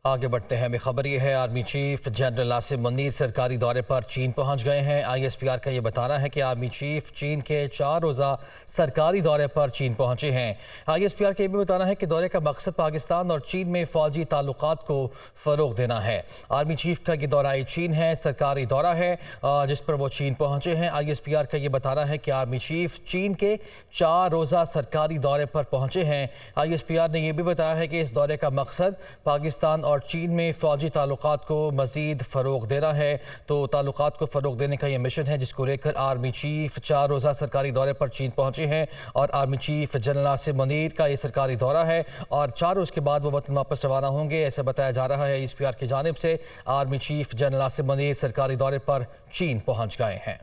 आगे बढ़ते हैं। खबर यह है, army chief general Asim Munir सरकारी दौरे पर चीन पहुंच गए हैं। ISPR का ये बताना है कि आर्मी चीफ चीन के 4 रोज़ा सरकारी दौरे पर चीन पहुंचे हैं। ISPR का ये भी बताना है कि दौरे का मकसद पाकिस्तान और चीन में फ़ौजी ताल्लुकात को फ़रोग देना है। आर्मी चीफ का ये दौरा चीन है, सरकारी दौरा है जिस पर वो चीन पहुंचे हैं। ISPR का ये बताना है कि आर्मी चीफ चीन के 4 रोज़ा सरकारी दौरे पर पहुंचे हैं। ISPR ने यह भी बताया है कि इस दौरे का मकसद पाकिस्तान और चीन में फ़ौजी ताल्लुकात को मज़ीद फ़रोग देना है। तो ताल्लुकात को फ़रोग देने का ये मिशन है जिसको लेकर आर्मी चीफ 4 रोज़ा सरकारी दौरे पर चीन पहुंचे हैं। और army chief general Asim Munir का ये सरकारी दौरा है और 4 रोज़ के बाद वो वतन वापस रवाना होंगे, ऐसा बताया जा रहा है। ISPR की जानिब से army chief general Asim Munir सरकारी दौरे पर चीन पहुँच गए हैं।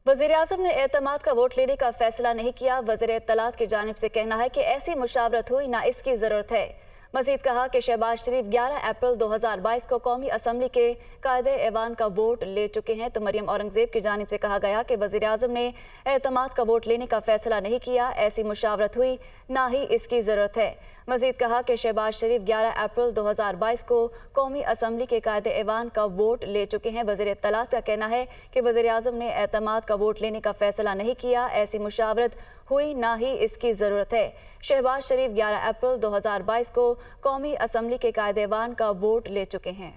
वज़ीर-ए-आज़म ने एतमाद का वोट लेने का फैसला नहीं किया। वज़ीर इत्तलात की जानिब से कहना है कि ऐसी मुशावरत हुई ना इसकी ज़रूरत है। मज़ीद कहा कि शहबाज शरीफ 11 अप्रैल 2022 को कौमी असम्बली के कायदे ऐवान का वोट ले चुके हैं। तो मरियम औरंगज़ेब की जानिब से कहा गया कि वज़ीर-ए-आज़म ने एतमाद का वोट लेने का फैसला नहीं किया, ऐसी मुशावरत हुई ना ही इसकी ज़रूरत है। मज़ीद कहा कि शहबाज शरीफ 11 अप्रैल 2022 को कौमी असम्बली के कायदे ऐवान का वोट ले चुके हैं। वज़ीर इत्तलात का कहना है कि वज़ीर-ए-आज़म ने एतमाद का वोट लेने का फैसला नहीं किया, ऐसी मुशावरत हुई ना ही इसकी ज़रूरत है। शहबाज शरीफ 11 अप्रैल 2022 को कौमी असम्बली के कायदे ऐवान का वोट ले चुके हैं।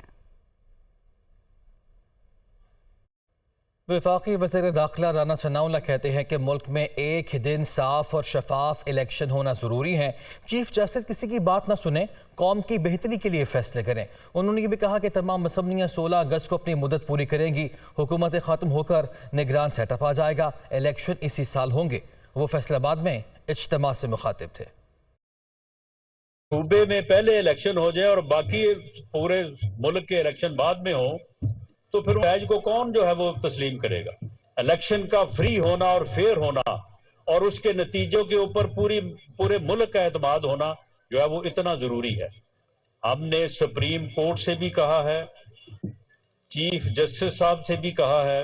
वफाकी वज़ीर दाखिला राना सनाउल्ला कहते हैं कि मुल्क में एक ही दिन साफ और शफाफ इलेक्शन होना ज़रूरी है। चीफ जस्टिस किसी की बात ना सुने, कौम की बेहतरी के लिए फैसले करें। उन्होंने ये भी कहा कि तमाम असम्बलियाँ 16 अगस्त को अपनी मुद्दत पूरी करेंगी। हुकूमत ख़त्म होकर निगरान सेटअप आ जाएगा। इलेक्शन इसी साल होंगे। वो फैसलाबाद में इज्तिमा से मुखातिब थे। सूबे में पहले इलेक्शन हो जाए और बाकी पूरे मुल्क के इलेक्शन बाद में हो तो फिर मैच को कौन जो है वो तस्लीम करेगा। इलेक्शन का फ्री होना और फेयर होना और उसके नतीजों के ऊपर पूरे मुल्क का एतमाद होना जो है वो इतना जरूरी है। हमने सुप्रीम कोर्ट से भी कहा है, चीफ जस्टिस साहब से भी कहा है,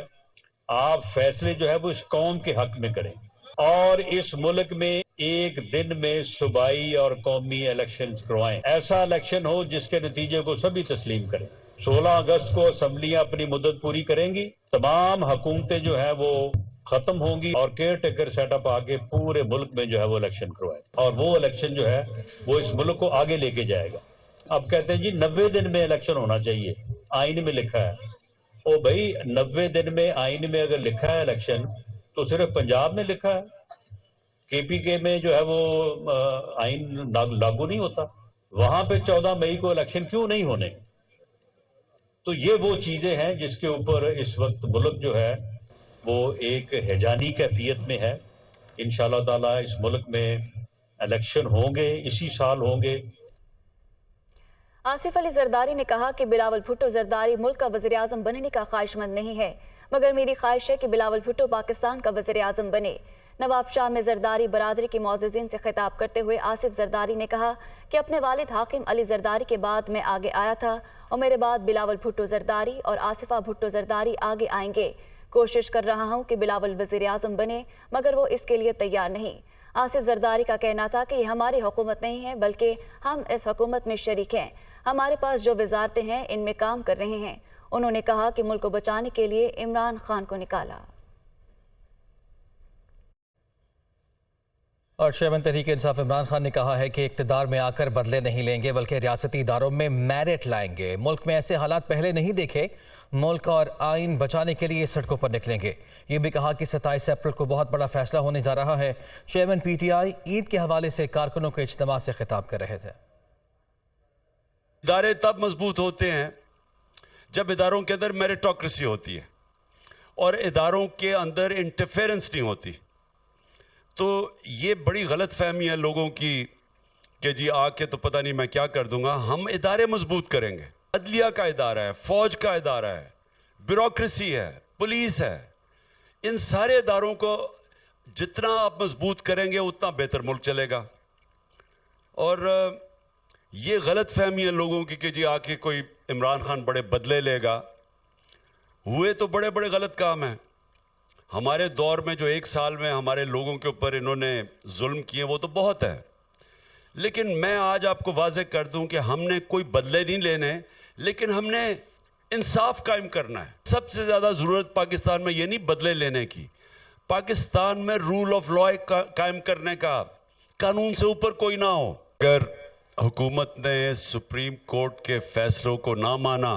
आप फैसले जो है वो इस कौम के हक में करें और इस मुल्क में एक दिन में सूबाई और कौमी इलेक्शन करवाएं। ऐसा इलेक्शन हो जिसके नतीजे को सभी तस्लीम करें। 16 अगस्त को असम्बलियां अपनी मुद्दत पूरी करेंगी, तमाम हुकूमतें जो है वो खत्म होंगी और केयर टेकर सेटअप आके पूरे मुल्क में जो है वो इलेक्शन करवाए और वो इलेक्शन जो है वो इस मुल्क को आगे लेके जाएगा। अब कहते हैं जी 90 दिन में इलेक्शन होना चाहिए, आइन में लिखा है। ओ भाई 90 दिन में आइन में अगर लिखा है इलेक्शन तो सिर्फ पंजाब में लिखा है, KPK में जो है वो आइन लागू नहीं होता। वहां पे 14 मई को इलेक्शन क्यों नहीं होने? तो ये वो चीजें हैं जिसके ऊपर इस वक्त मुल्क जो है वो एक हैजानी कैफियत में है। इंशाअल्लाह ताला इस मुल्क में इलेक्शन होंगे, इसी साल होंगे। आसिफ अली जरदारी ने कहा कि बिलावल भुट्टो जरदारी मुल्क का वज़ीर आज़म बनने का ख्वाहिशमंद नहीं है, मगर मेरी ख्वाहिश है कि बिलावल भुट्टो पाकिस्तान का वज़ीर आज़म बने। नवाब शाह में जरदारी बरादरी के मोअज़्ज़िज़ीन से खिताब करते हुए आसिफ जरदारी ने कहा कि अपने वालिद हाकिम अली जरदारी के बाद मैं आगे आया था और मेरे बाद बिलावल भुट्टो जरदारी और आसिफा भुट्टो जरदारी आगे आएंगे। कोशिश कर रहा हूँ कि बिलावल वज़ीर आज़म बने, मगर वो इसके लिए तैयार नहीं। आसिफ जरदारी का कहना था कि ये हमारी हुकूमत नहीं है बल्कि हम इस हुकूमत में शरीक हैं। हमारे पास जो वजारतें हैं इनमें काम कर रहे हैं। उन्होंने कहा कि मुल्क को बचाने के लिए इमरान खान को निकाला। और चेयरमैन तहरीक इंसाफ इमरान खान ने कहा है कि इक़्तिदार में आकर बदले नहीं लेंगे बल्कि रियासती इदारों में मेरिट लाएंगे। मुल्क में ऐसे हालात पहले नहीं देखे, मुल्क और आइन बचाने के लिए सड़कों पर निकलेंगे। ये भी कहा कि 27 अप्रैल को बहुत बड़ा फैसला होने जा रहा है। चेयरमैन PTI ईद के हवाले से कारकुनों के इज्तिमा से खिताब कर रहे थे। इदारे तब मजबूत होते हैं जब इदारों के अंदर मेरिटोक्रेसी होती है और इदारों के अंदर इंटरफेरेंस नहीं होती। तो ये बड़ी गलत फहमी है लोगों की कि जी आके तो पता नहीं मैं क्या कर दूंगा। हम इदारे मजबूत करेंगे। अदलिया का इदारा है, फौज का इदारा है, ब्यूरोक्रेसी है, पुलिस है, इन सारे इदारों को जितना आप मजबूत करेंगे उतना बेहतर मुल्क चलेगा। और ये गलत फहमी है लोगों की कि जी आके कोई इमरान खान बड़े बदले लेगा। हुए तो बड़े बड़े गलत काम हैं। हमारे दौर में जो 1 साल में हमारे लोगों के ऊपर इन्होंने जुल्म किए वो तो बहुत है, लेकिन मैं आज आपको वाज़ेह कर दूं कि हमने कोई बदले नहीं लेने, लेकिन हमने इंसाफ कायम करना है। सबसे ज्यादा जरूरत पाकिस्तान में ये नहीं बदले लेने की, पाकिस्तान में रूल ऑफ लॉ कायम करने का, कानून से ऊपर कोई ना हो। अगर हुकूमत ने सुप्रीम कोर्ट के फैसलों को ना माना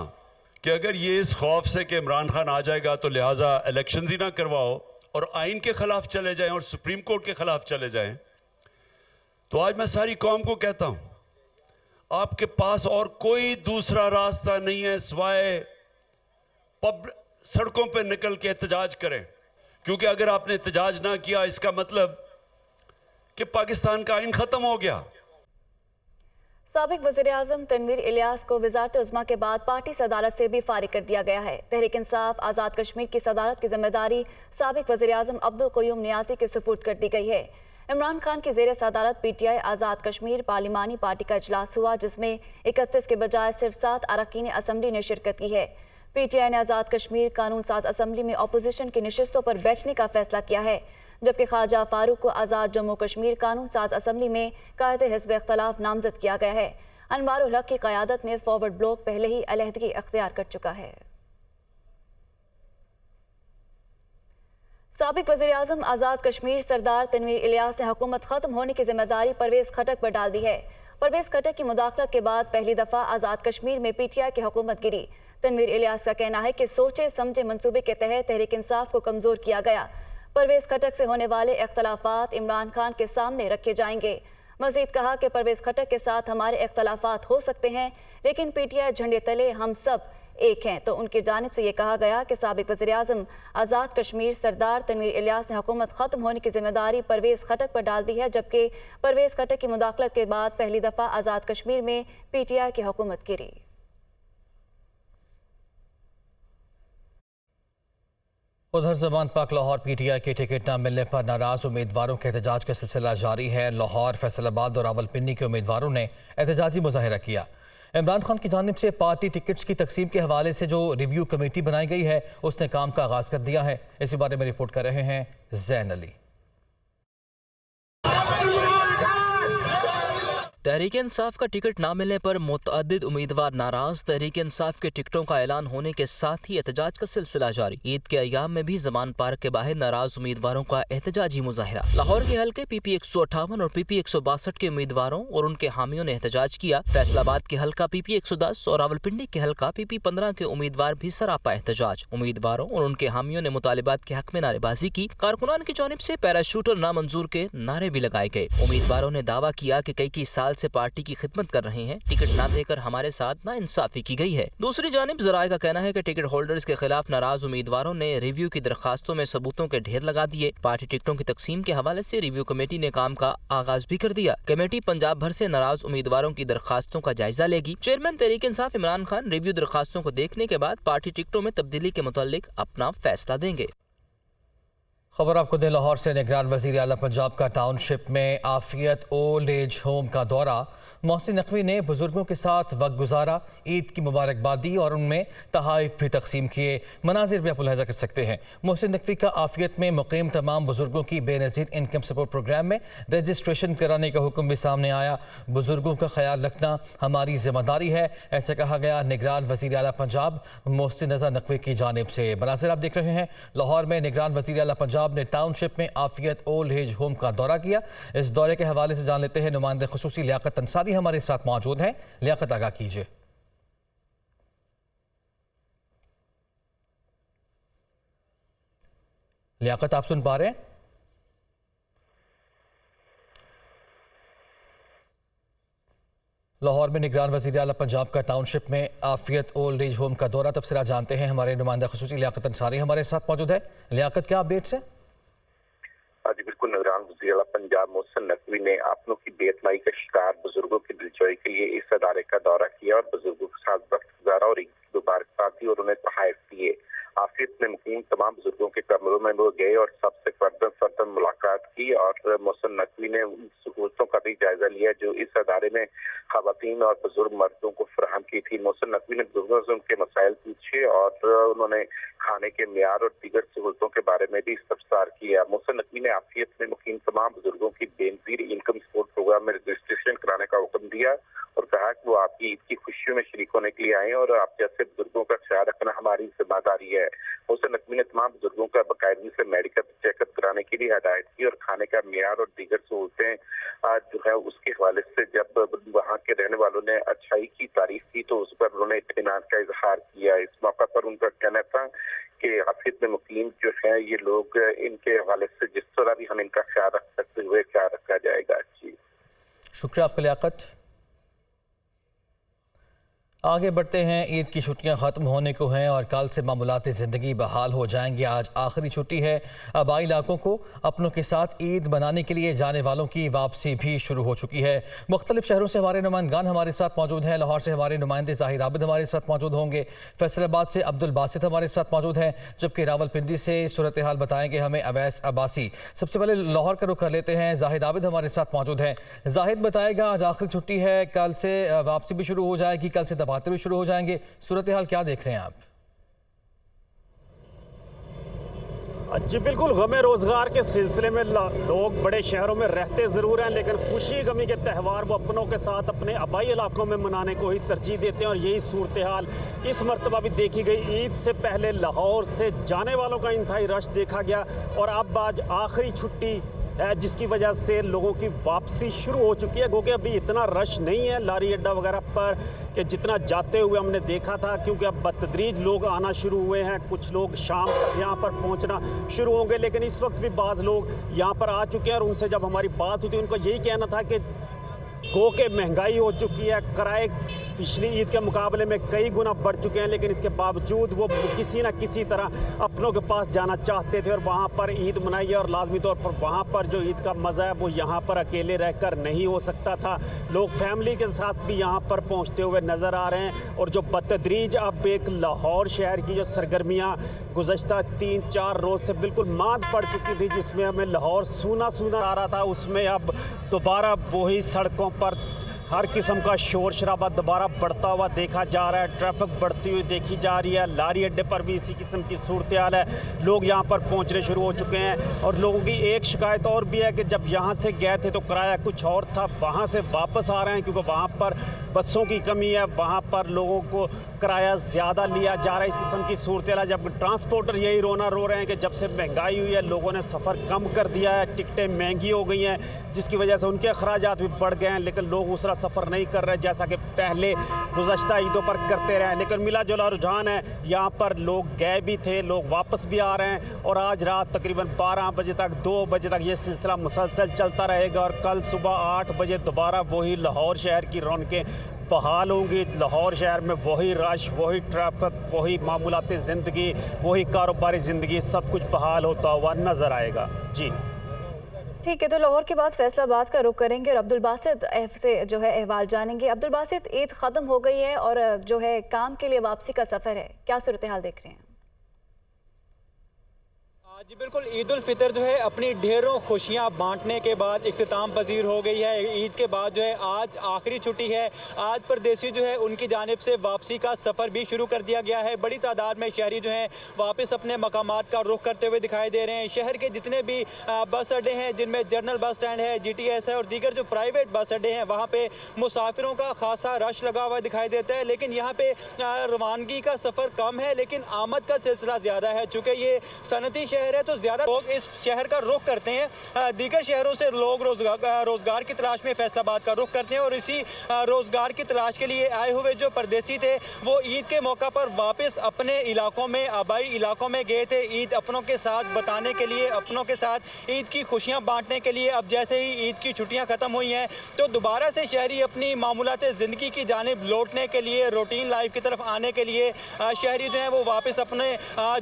कि अगर ये इस खौफ से कि इमरान खान आ जाएगा तो लिहाजा इलेक्शन ही ना करवाओ और आइन के खिलाफ चले जाएं और सुप्रीम कोर्ट के खिलाफ चले जाएं, तो आज मैं सारी कौम को कहता हूं, आपके पास और कोई दूसरा रास्ता नहीं है सिवाय सड़कों पर निकल के एहतजाज करें। क्योंकि अगर आपने एहतजाज ना किया, इसका मतलब कि पाकिस्तान का आइन खत्म हो गया। साबिक वज़ीर-ए-आज़म तनवीर इलियास को वज़ारत उज़्मा के बाद पार्टी सदारत से भी फारिग कर दिया गया है। तहरीक इंसाफ आज़ाद कश्मीर की सदारत की जिम्मेदारी साबिक वज़ीर-ए-आज़म अब्दुल क़य्यूम नियाज़ी के सुपुर्द कर दी गई है। इमरान खान की ज़ेर सदारत पीटीआई आज़ाद कश्मीर पार्लिमानी पार्टी का इजलास हुआ, जिसमें 31 के बजाय सिर्फ 7 अरकान असम्बली ने शिरकत की है। पीटीआई ने आज़ाद कश्मीर कानून साज असम्बली में अपोजिशन की नशिस्तों पर बैठने का फैसला किया है, जबकि ख्वाजा फारूक को आज़ाद जम्मू कश्मीर कानून साज असम्बली में कायदे हिज़्ब इख्तिलाफ नामजद किया गया है। अनवारुल हक की क़यादत में फॉरवर्ड ब्लॉक पहले ही अलहदगी इख्तियार कर चुका है। साबिक वज़ीर-ए-आज़म आज़ाद कश्मीर सरदार तनवीर इलियास ने हुकूमत खत्म होने की जिम्मेदारी परवेज़ खटक पर डाल दी है। परवेज़ खटक की मुदाखलत के बाद पहली दफ़ा आज़ाद कश्मीर में पीटीआई की हुकूमत गिरी। तनवीर इलियास का कहना है कि सोचे समझे मंसूबे के तहत तहरीक इंसाफ को कमज़ोर किया गया। परवेज़ खटक से होने वाले इख्तलाफात इमरान खान के सामने रखे जाएंगे। मजीद कहा कि परवेज़ खटक के साथ हमारे इख्तलाफात हो सकते हैं, लेकिन पीटीआई झंडे तले हम सब एक हैं। तो उनकी जानिब से ये कहा गया कि साबिक वज़ीर-ए-आज़म आज़ाद कश्मीर सरदार तनवीर इलियास ने हुकूमत खत्म होने की जिम्मेदारी परवेज़ खटक पर डाल दी है, जबकि परवेज़ खटक की मुदाखलत के बाद पहली दफ़ा आज़ाद कश्मीर में पीटीआई की हुकूमत गिरी। उधर ज़मान पाक लाहौर पीटीआई के टिकट न मिलने पर नाराज उम्मीदवारों के एहतजाज का सिलसिला जारी है। लाहौर, फैसलाबाद और रावलपिंडी के उम्मीदवारों ने एहतजाजी मुजाहिरा किया। इमरान खान की जानिब से पार्टी टिकट्स की तकसीम के हवाले से जो रिव्यू कमेटी बनाई गई है, उसने काम का आगाज़ कर दिया है। इसी बारे में रिपोर्ट कर रहे हैं जैन अली। तहरीक इंसाफ का टिकट ना मिलने पर मुतअद्दिद उम्मीदवार नाराज। तहरीक इंसाफ के टिकटों का ऐलान होने के साथ ही एहतजाज का सिलसिला जारी। ईद के अयाम में भी ज़मान पार्क के बाहर नाराज उम्मीदवारों का एहतजाजी मुजाहिरा। लाहौर के हल्के PP 158 और PP 162 के उम्मीदवारों और उनके हामियों ने एहतजाज किया। फैसलाबाद के हल्का PP 110 और रावलपिंडी के हल्का PP 15 के उम्मीदवार भी सरापा एहतजाज। उम्मीदवारों और उनके हामियों ने मुतालिबात के हक में नारेबाजी की। कारकुनान की जानिब से पैराशूट और नामंजूर के नारे भी लगाए गए। उम्मीदवारों ने दावा किया कि कई साल से पार्टी की खिदमत कर रहे हैं, टिकट ना देकर हमारे साथ ना इंसाफी की गई है। दूसरी जानिब ज़राए का कहना है कि टिकट होल्डर्स के खिलाफ नाराज उम्मीदवारों ने रिव्यू की दरखास्तों में सबूतों के ढेर लगा दिए। पार्टी टिकटों की तकसीम के हवाले से रिव्यू कमेटी ने काम का आगाज भी कर दिया। कमेटी पंजाब भर से नाराज उम्मीदवारों की दरखास्तों का जायजा लेगी। चेयरमैन तहरीक इंसाफ इमरान खान रिव्यू दरखास्तों को देखने के बाद पार्टी टिकटों में तब्दीली के मुतालिक अपना फैसला देंगे। खबर आपको दें, लाहौर से निगरान वज़ीर आला पंजाब का टाउनशिप में आफियत ओल्ड एज होम का दौरा। मोहसिन नकवी ने बुजुर्गों के साथ वक्त गुजारा, ईद की मुबारकबाद दी और उनमें तहाइफ भी तकसीम किए। मनाजिर भी आप मुलाहिजा कर सकते हैं। मोहसिन नकवी का आफियत में मुकीम तमाम बुजुर्गों की बेनज़ीर इनकम सपोर्ट प्रोग्राम में रजिस्ट्रेशन कराने का हुक्म भी सामने आया। बुजुर्गों का ख्याल रखना हमारी जिम्मेदारी है, ऐसे कहा गया निगरान वज़ीर आला पंजाब मोहसिन नज़र नकवी की जानिब से। मनाजिर आप देख रहे हैं। लाहौर में निगरान वज़ीर आला पंजाब ने टाउनशिप में आफियत ओल्ड एज होम का दौरा किया। इस दौरे के हवाले से जान लेते हैं नुमाइंदे खुसूसी लियाकत अंसारी हमारे साथ मौजूद हैं। लियाकत, आगाह कीजिए। लियाकत, आप सुन पा रहे हैं? लाहौर में निगरान वज़ीर आला पंजाब का टाउनशिप में आफियत ओल्ड एज होम का दौरा। तफसीलात जानते हैं, हमारे नुमाइंदा खुसूसी लियाकत अंसारी हमारे साथ मौजूद है। लियाकत, क्या अपडेट्स है? जी बिल्कुल, निगरान वज़ीर आला पंजाब मोहसिन नकवी ने अपनों की बेतमाई का शिकार बुजुर्गों की दिलजोई के लिए इस अदारे का दौरा किया और बुजुर्गों के साथ वक्त गुजारा और ईद की मुबारकबाद दी और उन्हें तोहफे दिए। आफियत ने मुकीम तमाम बुजुर्गों के कमरों में वो गए और सबसे फर्दन मुलाकात की और मोहसिन नकवी ने उन सहूलतों का भी जायजा लिया जो इस अदारे में खवातीन और बुजुर्ग मर्दों को फराहम की थी। मोहसिन नकवी ने बुजुर्गों से उनके मसाइल पूछे और उन्होंने खाने के मियार और दीगर सहूलतों के बारे में भी इस्तफसार किया। मोहसिन नकवी ने आफियत में मुकीम तमाम बुजुर्गों की बेनजीर इनकम सपोर्ट प्रोग्राम में रजिस्ट्रेशन वैक्सीनेशन कराने का हुक्म दिया और कहा कि वो आपकी ईद की खुशियों में शरीक होने के लिए आए और आप जैसे बुजुर्गों का ख्याल रखना हमारी जिम्मेदारी है। मोहसिन नकवी ने तमाम बुजुर्गों का बाकायदगी से मेडिकल चेकअप कराने की भी हिदायत की और खाने का मियार और दीगर सहूलतें जो है उसके हवाले से जब वहाँ के रहने वालों ने अच्छाई की तारीफ की तो उस पर उन्होंने इत्मीनान का इजहार किया। इस मौका पर उनका कहना था कि हाफिज में मुकीम जो है ये लोग इनके हवाले से जिस तरह भी हम इनका ख्याल रख सकते हुए ख्याल रखा जाएगा। जी शुक्रिया आपका लियाकत। आगे बढ़ते हैं। ईद की छुट्टियां ख़त्म होने को हैं और कल से मामूलाती ज़िंदगी बहाल हो जाएंगे। आज आखिरी छुट्टी है। आबाई इलाकों को अपनों के साथ ईद मनाने के लिए जाने वालों की वापसी भी शुरू हो चुकी है। मुख्तलिफ शहरों से हमारे नुमाइंदगान हमारे साथ मौजूद हैं। लाहौर से हमारे नुमाइंदे ज़ाहिर आबिद हमारे साथ मौजूद होंगे। फैसलाबाद से अब्दुल बासित हमारे साथ मौजूद हैं, जबकि रावलपिंडी से सूरत हाल बताएंगे हमें अवैस अब्बासी। सबसे पहले लाहौर का रुख कर लेते हैं। ज़ाहिद आबिद हमारे साथ मौजूद हैं। ज़ाहिद बताएगा, आज आखिरी छुट्टी है, कल से वापसी भी शुरू हो जाएगी, कल से दफातर भी शुरू हो जाएंगे। सूरत हाल क्या देख रहे हैं आप? जी बिल्कुल, गमे रोज़गार के सिलसिले में लोग बड़े शहरों में रहते ज़रूर हैं, लेकिन खुशी गमी के त्यौहार वो अपनों के साथ अपने आबाई इलाकों में मनाने को ही तरजीह देते हैं। और यही सूरत हाल इस मरतबा भी देखी गई। ईद से पहले लाहौर से जाने वालों का इंतहाई रश देखा गया और अब आज आखिरी छुट्टी जिसकी वजह से लोगों की वापसी शुरू हो चुकी है। क्योंकि अभी इतना रश नहीं है लारी अड्डा वगैरह पर कि जितना जाते हुए हमने देखा था, क्योंकि अब बतदरीज लोग आना शुरू हुए हैं। कुछ लोग शाम तक यहाँ पर पहुँचना शुरू होंगे, लेकिन इस वक्त भी बाज़ लोग यहाँ पर आ चुके हैं और उनसे जब हमारी बात हुई थी उनको यही कहना था कि गो के महंगाई हो चुकी है, किराए पिछली ईद के मुकाबले में कई गुना बढ़ चुके हैं, लेकिन इसके बावजूद वो किसी न किसी तरह अपनों के पास जाना चाहते थे और वहाँ पर ईद मनाई। और लाजमी तौर पर वहाँ पर जो ईद का मज़ा है वो यहाँ पर अकेले रहकर नहीं हो सकता था। लोग फैमिली के साथ भी यहाँ पर पहुँचते हुए नज़र आ रहे हैं। और जो बतदरीज अब एक लाहौर शहर की जो सरगर्मियाँ गुज़श्ता 3-4 रोज़ से बिल्कुल मांद पड़ चुकी थी, जिसमें हमें लाहौर सूना सूना आ रहा था, उसमें अब दोबारा वही सड़कों पर हर किस्म का शोर शराबा दोबारा बढ़ता हुआ देखा जा रहा है। ट्रैफिक बढ़ती हुई देखी जा रही है। लारी अड्डे पर भी इसी किस्म की सूरत हाल है। लोग यहाँ पर पहुँचने शुरू हो चुके हैं। और लोगों की एक शिकायत और भी है कि जब यहाँ से गए थे तो किराया कुछ और था, वहाँ से वापस आ रहे हैं क्योंकि वहाँ पर बसों की कमी है, वहाँ पर लोगों को किराया ज़्यादा लिया जा रहा है। इस किस्म की सूरत हाल है। जब ट्रांसपोर्टर यही रोना रो रहे हैं कि जब से महंगाई हुई है लोगों ने सफ़र कम कर दिया है, टिकटें महंगी हो गई हैं, जिसकी वजह से उनके अखराजात भी बढ़ गए हैं, लेकिन लोग उस तरह सफ़र नहीं कर रहे जैसा कि पहले गुज़श्ता ईदों पर करते रहे। लेकिन मिला जुला रुझान है, यहाँ पर लोग गए भी थे, लोग वापस भी आ रहे हैं। और आज रात तकरीबन 12 बजे तक 2 बजे तक ये सिलसिला मुसलसल चलता रहेगा और कल सुबह 8 बजे दोबारा वही लाहौर शहर की रौनकें बहाल होंगी। लाहौर शहर में वही रश, वही ट्रैफिक, वही मामूलाती ज़िंदगी, वही कारोबारी ज़िंदगी, सब कुछ बहाल होता हुआ नज़र आएगा। जी ठीक है, तो लाहौर के बाद फैसलाबाद का रुख करेंगे और अब्दुल बासित से जो है अहवाल जानेंगे। अब्दुल बासित, ईद ख़त्म हो गई है और जो है काम के लिए वापसी का सफ़र है, क्या सूरत हाल देख रहे हैं? जी बिल्कुल, ईद उल फितर जो है अपनी ढेरों खुशियां बांटने के बाद इख्तिताम पजीर हो गई है। ईद के बाद जो है आज आखिरी छुट्टी है। आज परदेसी जो है उनकी जानिब से वापसी का सफ़र भी शुरू कर दिया गया है। बड़ी तादाद में शहरी जो हैं वापस अपने मकामात का रुख करते हुए दिखाई दे रहे हैं। शहर के जितने भी बस अड्डे हैं, जिनमें जनरल बस स्टैंड है, GTS है और दीगर जो प्राइवेट बस अड्डे हैं, वहाँ पर मुसाफिरों का खासा रश लगा हुआ दिखाई देता है। लेकिन यहाँ पर रवानगी का सफ़र कम है, लेकिन आमद का सिलसिला ज़्यादा है। चूँकि ये सनती शहर है तो ज़्यादा लोग इस शहर का रुख करते हैं। दीगर शहरों से लोग रोज़गार की तलाश में फैसलाबाद का रुख करते हैं और इसी रोज़गार की तलाश के लिए आए हुए जो परदेसी थे वो ईद के मौका पर वापस अपने इलाकों में, आबाई इलाकों में गए थे ईद अपनों के साथ बताने के लिए, अपनों के साथ ईद की खुशियाँ बांटने के लिए। अब जैसे ही ईद की छुट्टियाँ ख़त्म हुई हैं तो दोबारा से शहरी अपनी मामूलात ज़िंदगी की जानिब लौटने के लिए, रूटीन लाइफ की तरफ आने के लिए शहरी जो हैं वो वापस अपने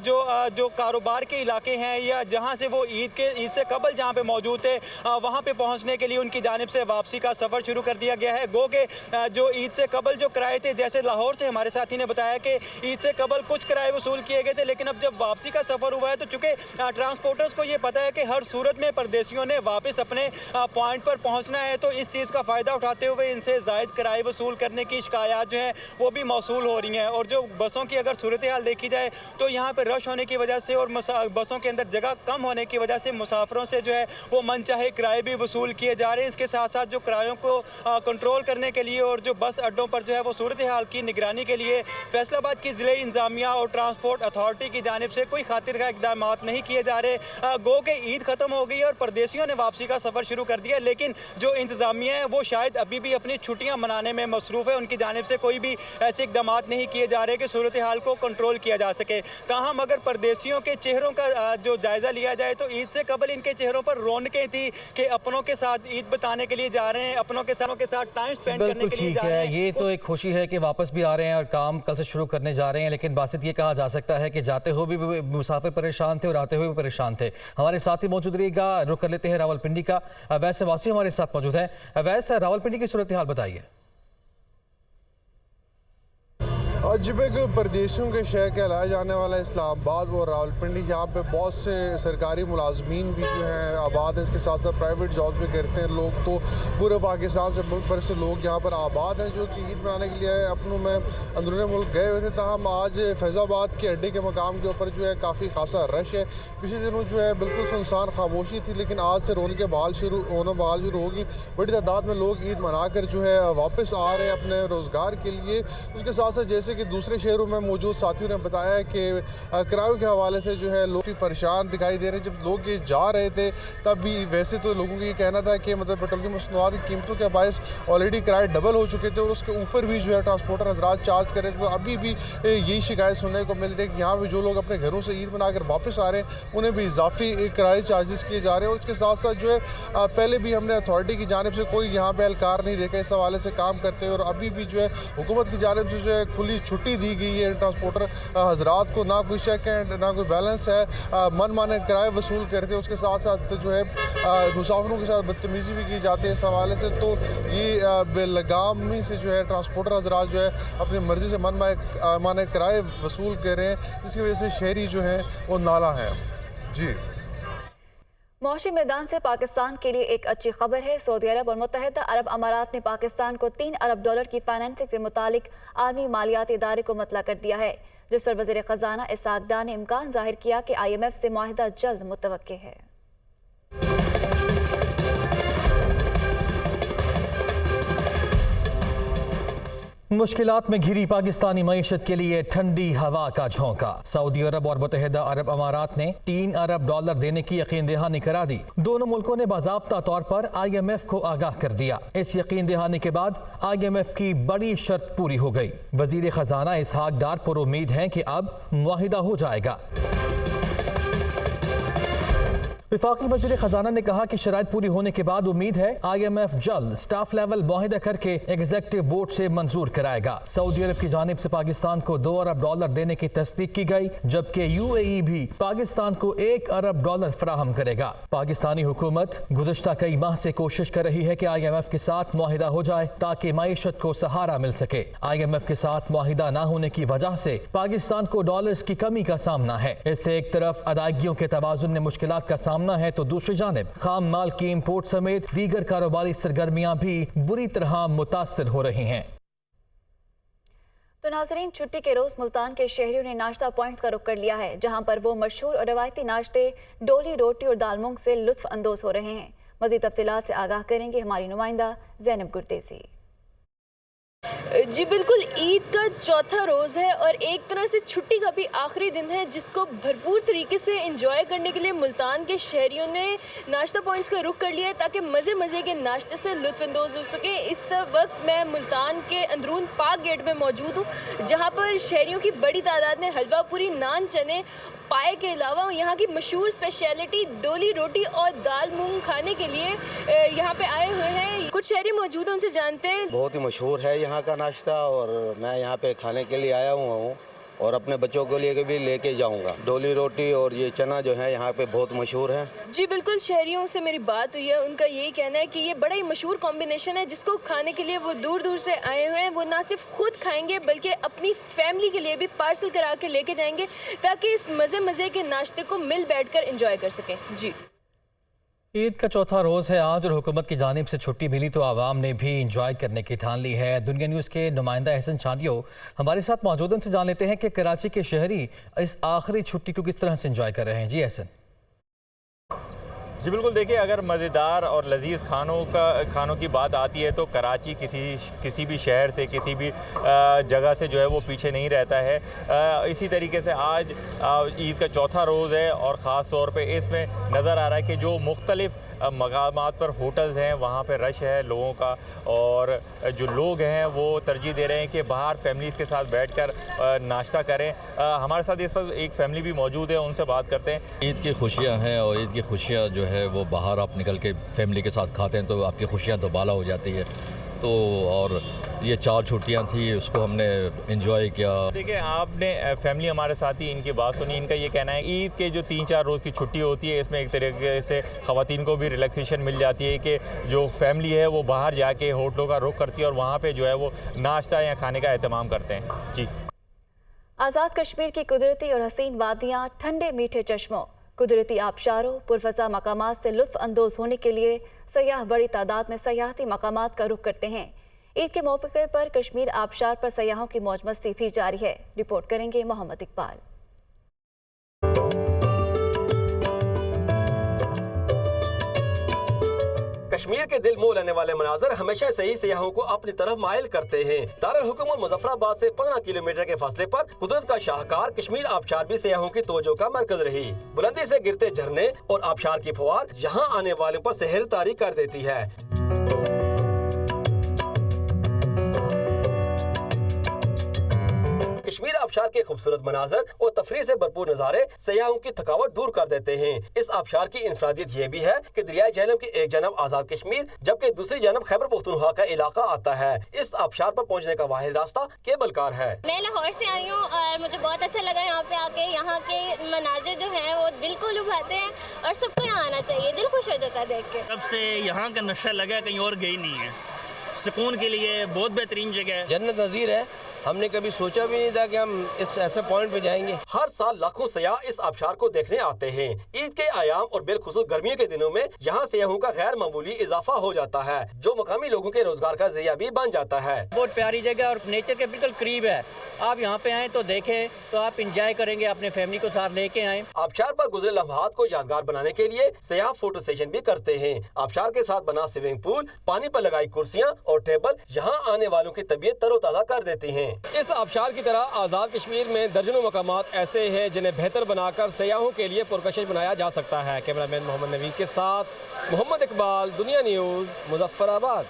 जो कारोबार के इलाके हैं या जहां से वो ईद से कबल जहां पे मौजूद थे वहां पे पहुंचने के लिए उनकी जानिब से वापसी का सफ़र शुरू कर दिया गया है। गो के जो ईद से कबल जो किराए थे, जैसे लाहौर से हमारे साथी ने बताया कि ईद से कबल कुछ किराए वसूल किए गए थे, लेकिन अब जब वापसी का सफ़र हुआ है तो चूँकि ट्रांसपोर्टर्स को ये पता है कि हर सूरत में परदेसियों ने वापस अपने पॉइंट पर पहुँचना है, तो इस चीज़ का फ़ायदा उठाते हुए इनसे ज़ायद किराए वसूल करने की शिकायत जो है वो भी मौसूल हो रही हैं। और जो बसों की अगर सूरत हाल देखी जाए तो यहाँ पर रश होने की वजह से और बसों के अंदर जगह कम होने की वजह से मुसाफिरों से जो है वो मनचाहे किराए भी वसूल किए जा रहे हैं। इसके साथ साथ जो किरायों को कंट्रोल करने के लिए और जो बस अड्डों पर जो है वो सूरत हाल की निगरानी के लिए फैसलाबाद की ज़िले इंतजामिया और ट्रांसपोर्ट अथॉरिटी की जानिब से कोई खातिर का इकदाम नहीं किए जा रहे। गो के ईद ख़त्म हो गई और परदेशियों ने वापसी का सफ़र शुरू कर दिया, लेकिन जो इंतजामिया है वो शायद अभी भी अपनी छुट्टियां मनाने में मसरूफ़ है। उनकी जानिब से कोई भी ऐसे इकदाम नहीं किए जा रहे कि सूरत हाल को कंट्रोल किया जा सके। ताहम अगर परदेशियों के चेहरों का जो जायज़ा लिया जाए तो ईद से कबल इनके चेहरों पर रौनकें थी कि अपनों के साथ ईद बिताने के लिए जा रहे हैं, अपनों के साथ टाइम स्पेंड करने के लिए जा रहे हैं। ये तो एक खुशी है कि वापस भी आ रहे हैं और काम कल से शुरू करने जा रहे हैं, लेकिन बासित ये कहा जा सकता है कि जाते हुए भी मुसाफिर परेशान थे और आते हुए भी परेशान थे। हमारे साथ ही मौजूद रहिएगा, रुख कर लेते हैं रावलपिंडी का। अवैस वासी हमारे साथ मौजूद है। अवैस, रावलपिंडी की सूरत हाल बताइए। जी बिल्कुल, परदेशियों के शहर कहलाया जाने वाला इस्लामाबाद और रावलपिंडी, यहाँ पे बहुत से सरकारी मुलाजमीन भी जो हैं आबाद हैं। इसके साथ साथ प्राइवेट जॉब भी करते हैं लोग। तो पूरे पाकिस्तान से मुल्क भर से लोग यहाँ पर आबाद हैं जो कि ईद मनाने के लिए अपनों में अंदरूनी मुल्क गए हुए थे। ताहम आज फैज़ाबाद के अड्डे के मकाम के ऊपर जो है काफ़ी खासा रश है। पिछले दिनों जो है बिल्कुल सुनसान खामोशी थी, लेकिन आज से रौनकें बहाल शुरू होगी। बड़ी तादाद में लोग ईद मना कर जो है वापस आ रहे हैं अपने रोज़गार के लिए। उसके साथ साथ जैसे कि दूसरे शहरों में मौजूद साथियों ने बताया कि किरायों के हवाले से जो है लोग परेशान दिखाई दे रहे हैं। जब लोग ये जा रहे थे तब भी वैसे तो लोगों का ये कहना था कि मतलब पेट्रोलियम मसनूआत की कीमतों के बायस ऑलरेडी किराए डबल हो चुके थे और उसके ऊपर भी जो है ट्रांसपोर्टर हजरात चार्ज कर रहे थे। तो अभी भी यही शिकायत सुनने को मिल रही है कि यहाँ पर जो लोग अपने घरों से ईद मनाकर वापस आ रहे हैं उन्हें भी इजाफी किराए चार्जेस किए जा रहे हैं। और उसके साथ साथ जो है पहले भी हमने अथॉरिटी की जानिब से कोई यहाँ पर एहलकार नहीं देखा इस हवाले से काम करते हैं। और अभी भी जो है हुकूमत की जानिब से जो है खुली छुट्टी दी गई है ट्रांसपोर्टर हजरात को। ना कोई चेक है ना कोई बैलेंस है, मन माने किराए वसूल करते हैं। उसके साथ साथ जो है मुसाफिरों के साथ बदतमीजी भी की जाती है इस हवाले से। तो ये बेलगामी से जो है ट्रांसपोर्टर हजरात जो है अपनी मर्जी से मन माने किराए वसूल कर रहे हैं, जिसकी वजह से शहरी जो है वो नाला है। जी, मौशी मैदान से पाकिस्तान के लिए एक अच्छी खबर है। सऊदी अरब और मुत्तहिदा अरब अमारात ने पाकिस्तान को $3 अरब की फाइनेंसिंग से मुतालिक आलमी मालियाती इदारे को मुतला कर दिया है, जिस पर वज़ीर ख़ज़ाना इसहाक़ डार ने इम्कान जाहिर किया कि IMF से मुआहिदा जल्द मुतवक्के है। मुश्किलात में घिरी पाकिस्तानी मईशत के लिए ठंडी हवा का झोंका। सऊदी अरब और मुत्तहिदा अरब अमारात ने $3 अरब देने की यकीन दहानी करा दी। दोनों मुल्कों ने बाज़ाब्ता तौर पर IMF को आगाह कर दिया। इस यकीन दहानी के बाद IMF की बड़ी शर्त पूरी हो गई। वज़ीर ख़ज़ाना इसहाक़ डार पर उम्मीद है कि अब मुआहिदा हो जाएगा। वफाकी वज़ीर ख़ज़ाना ने कहा कि शराइत पूरी होने के बाद उम्मीद है IMF जल्द स्टाफ लेवल मुआहिदा करके एग्जेक्टिव बोर्ड से मंजूर कराएगा। सऊदी अरब की जानिब से पाकिस्तान को $2 अरब देने की तस्दीक की गई, जबकि UAE भी पाकिस्तान को $1 अरब फराहम करेगा। पाकिस्तानी हुकूमत गुज़श्ता कई माह से कोशिश कर रही है कि IMF के साथ मुआहिदा हो जाए ताकि मईशत को सहारा मिल सके। IMF के साथ मुआहिदा न होने की वजह से पाकिस्तान को डॉलर्स की कमी का सामना है। इससे एक तरफ अदायगियों के तवाज़ुन में मुश्किलात का सामना है तो दूसरी जानिब खाम माल की इंपोर्ट समेत दीगर कारोबारी सरगर्मियां भी बुरी तरह मुतासिर हो रही हैं। तो नाजरीन, छुट्टी के रोज मुल्तान के शहरियों ने नाश्ता पॉइंट्स का रुख कर लिया है, जहां पर वो मशहूर और रवायती नाश्ते डोली रोटी और दाल मूंग से लुत्फ अंदोज हो रहे हैं। मज़ीद तफसीलात से आगाह करेंगे हमारी नुमाइंदा ज़ैनब गुरदेसी। जी बिल्कुल, ईद का चौथा रोज़ है और एक तरह से छुट्टी का भी आखिरी दिन है, जिसको भरपूर तरीके से एंजॉय करने के लिए मुल्तान के शहरियों ने नाश्ता पॉइंट्स का रुख कर लिया है ताकि मज़े के नाश्ते से लुत्फ़अंदोज़ हो सके। इस वक्त मैं मुल्तान के अंदरून पाक गेट में मौजूद हूँ, जहाँ पर शहरियों की बड़ी तादाद ने हलवा पूरी, नान, चने, पाए के अलावा यहाँ की मशहूर स्पेशलिटी डोली रोटी और दाल मूंग खाने के लिए यहाँ पे आए हुए हैं। कुछ शहरी मौजूद हैं, उनसे जानते हैं। बहुत ही मशहूर है यहाँ का नाश्ता और मैं यहाँ पे खाने के लिए आया हुआ हूँ और अपने बच्चों के लिए भी लेके जाऊंगा। डोली रोटी और ये चना जो है यहाँ पे बहुत मशहूर है। जी बिल्कुल, शहरियों से मेरी बात हुई है, उनका यही कहना है कि ये बड़ा ही मशहूर कॉम्बिनेशन है, जिसको खाने के लिए वो दूर दूर से आए हुए हैं। वो ना सिर्फ खुद खाएंगे बल्कि अपनी फैमिली के लिए भी पार्सल करा के लेके जाएंगे ताकि इस मज़े के नाश्ते को मिल बैठ कर इंजॉय कर सकें। जी, ईद का चौथा रोज़ है आज और हुकूमत की जानिब से छुट्टी मिली तो आवाम ने भी इंजॉय करने की ठान ली है। दुनिया न्यूज़ के नुमाइंदा एहसन चांडियो हमारे साथ मौजूद, उनसे जान लेते हैं कि कराची के शहरी इस आखिरी छुट्टी को किस तरह से इंजॉय कर रहे हैं। जी एहसन। जी बिल्कुल, देखिए अगर मज़ेदार और लजीज़ खानों की बात आती है तो कराची किसी भी शहर से, किसी भी जगह से जो है वो पीछे नहीं रहता है। इसी तरीके से आज ईद का चौथा रोज़ है और ख़ास तौर पे इसमें नज़र आ रहा है कि जो मुख्तलिफ़ मकामात पर होटल्स हैं वहाँ पे रश है लोगों का, और जो लोग हैं वो तरजीह दे रहे हैं कि बाहर फैमिलीज़ के साथ बैठकर नाश्ता करें। हमारे साथ इस वक्त एक फैमिली भी मौजूद है, उनसे बात करते हैं। ईद की खुशियाँ हैं और ईद की खुशियाँ जो है वो बाहर आप निकल के फैमिली के साथ खाते हैं तो आपकी खुशियाँ दोबाला हो जाती है। तो और ये 4 छुट्टियां थी उसको हमने एंजॉय किया। देखिए आपने फैमिली हमारे साथ ही इनकी बात सुनी, इनका ये कहना है ईद के जो 3-4 रोज़ की छुट्टी होती है इसमें एक तरीके से ख़वातीन को भी रिलैक्सेशन मिल जाती है कि जो फैमिली है वो बाहर जाके होटलों का रुख करती है और वहाँ पे जो है वो नाश्ता या खाने का एहतमाम करते हैं। जी, आज़ाद कश्मीर की कुदरती और हसीन वादियाँ, ठंडे मीठे चश्मों, कुदरती आबशारों, पुरफज़ा मकामात से लुत्फ़ अंदोज़ होने के लिए सयाह बड़ी तादाद में सयाहती मकामात का रुख करते हैं। ईद के मौके पर कश्मीर आबशार पर सयाहों की मौज मस्ती भी जारी है। रिपोर्ट करेंगे मोहम्मद इकबाल। कश्मीर के दिल मोह लेने वाले मनाजर हमेशा से ही सयाहों को अपनी तरफ मायल करते हैं। दारुल हुकूमत मुजफ्फराबाद से 15 किलोमीटर के फासले पर कुदरत का शाहकार कश्मीर आबशार भी सयाहों की तवज्जो का मरकज रही। बुलंदी से गिरते झरने और आबशार की फुहार यहाँ आने वालों पर सहर तारी कर देती है। कश्मीर आबशार के खूबसूरत मनाजर और तफरीह से भरपूर नज़ारे सयाहों की थकावट दूर कर देते हैं। इस आबशार की इंफरादियत ये भी है कि दरियाए झेलम के एक जानब आज़ाद कश्मीर जबकि दूसरी जानब खैबर पख्तूनख्वा का इलाका आता है। इस आबशार पर पहुँचने का वाहिद रास्ता केबल कार है। मैं लाहौर से आई हूँ और मुझे बहुत अच्छा लगा यहाँ पे आके। यहाँ के मनाजिर जो हैं वो दिल को लुभाते हैं और सबको यहाँ आना चाहिए, दिल खुश हो जाता है देख के। जब से यहाँ का नशा लगा कहीं और गई नहीं है। सुकून के लिए बहुत बेहतरीन जगह है, जन्नत नज़ीर है। हमने कभी सोचा भी नहीं था कि हम इस ऐसे पॉइंट पे जाएंगे। हर साल लाखों सयाह इस आबशार को देखने आते हैं। ईद के आयाम और बिलखुसूस गर्मियों के दिनों में यहाँ सयाहों का गैर मामूली इजाफा हो जाता है जो मकामी लोगों के रोजगार का जरिया भी बन जाता है। बहुत प्यारी जगह और नेचर के बिल्कुल करीब है। आप यहाँ पे आए तो देखें तो आप इंजॉय करेंगे, अपने फैमिली को साथ लेके आए। आबशार पर गुजरे लम्हात को यादगार बनाने के लिए सयाह फोटो सेशन भी करते हैं। आबशार के साथ बना स्विमिंग पूल, पानी पर लगाई कुर्सियाँ और टेबल यहाँ आने वालों की तबीयत तरोताजा कर देती हैं। इस आबशार की तरह आज़ाद कश्मीर में दर्जनों मकामात ऐसे हैं जिन्हें बेहतर बनाकर सयाहों के लिए पुरकशिश बनाया जा सकता है। कैमरामैन मोहम्मद नवीद के साथ मोहम्मद इकबाल, दुनिया न्यूज़, मुजफ्फराबाद।